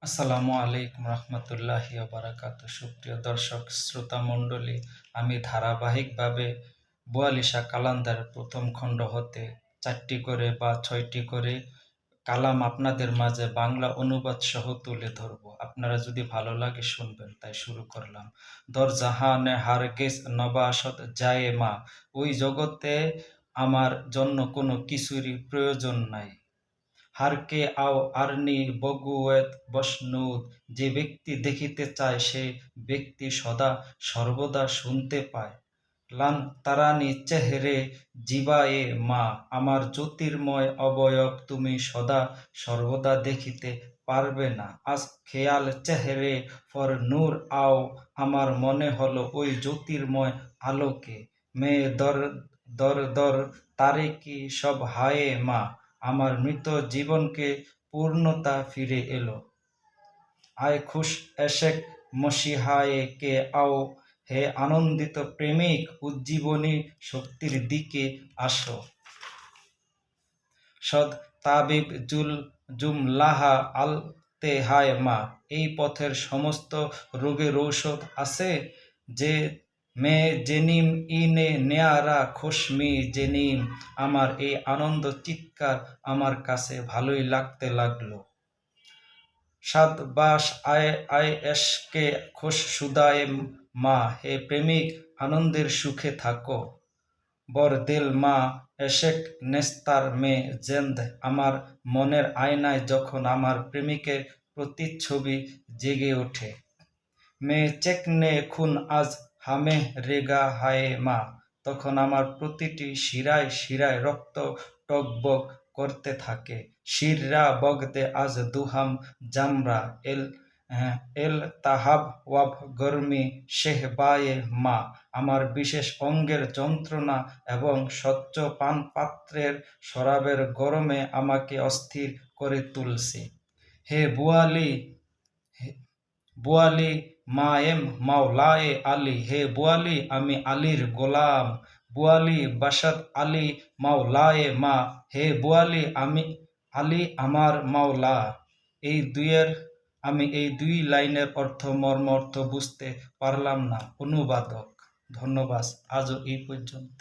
আসসালামু আলাইকুম রহমতুল্লাহি বারাকাতু। সুপ্রিয় দর্শক শ্রোতা মণ্ডলী, আমি ধারাবাহিকভাবে ৪২ কালান্দারের প্রথম খণ্ড হতে ৪টি করে বা ৬টি করে কালাম আপনাদের মাঝে বাংলা অনুবাদ সহ তুলে ধরব। আপনারা যদি ভালো লাগে শুনবেন, তাই শুরু করলাম। দর জাহানে হারগিজ নবাসত যায় মা, ওই জগতে আমার জন্য কোনো কিছুরই প্রয়োজন নাই। হারকে আও আরনি বগুয়েত বসনুদ, যে ব্যক্তি দেখিতে চায় সে ব্যক্তি সদা সর্বদা শুনতে পায়। লান তারানি চেহারে জিবায়ে মা, আমার জ্যোতির্ময় অবয়ব তুমি সদা সর্বদা দেখিতে পারবে না। আজ খেয়াল চেহারে পর নূর আও, আমার মনে হলো ওই জ্যোতির্ময় আলোকে। মেয়ে দর দর দর তারে কি সব হায়ে মা, আমার মৃত জীবনকে পূর্ণতা ফিরে এলো। আয় খুশ এশেক মসিহায়ে কে আও, হে আনন্দিত প্রেমিক উজ্জীবনী শক্তির দিকে আসো। সদ তাবিব জুমলাহা আল তেহায় মা, এই পথের সমস্ত রোগের ঔষধ আছে যে মে জেনিম ইনে নেয়ারা খুশমি জেনিম, আমার এই আনন্দ চিৎকার আমার কাছে ভালোই লাগতে লাগলো। সাদবাস আয় আয় এশকে খুশ সুদায় মা, হে প্রেমিক আনন্দের সুখে থাকো। বর দিল মা এশেক নেস্তার মে জেন্দ, আমার মনের আয়নায় যখন আমার প্রেমিকের প্রতিচ্ছবি জেগে ওঠে। মে চেকনে খুন আজ হামে রেগা হায়ে মা, তখন আমার প্রতিটি শিরায় শিরায় রক্ত টগবগ করতে থাকে। শিররা বগদে আজ দুহাম জামরা এল এল তাহাব ওয়াব গরমি শেহবায়ে মা, আমার বিশেষ অঙ্গের যন্ত্রণা এবং স্বচ্ছ পানপাত্রের শরাবের গরমে আমাকে অস্থির করে তুলছে। হে বুয়ালি, বুয়ালি মায়েম মাওলায়ে আলী, হে বুয়ালি আমি আলীর গোলাম। বুয়ালি বাসাত আলী মাওলায়ে মা, হে বুয়ালি আমি আলী আমার মাওলা। আমি এই দুই লাইনের মর্ম অর্থ বুঝতে পারলাম না। অনুবাদক। ধন্যবাদ। আজও এই পর্যন্ত।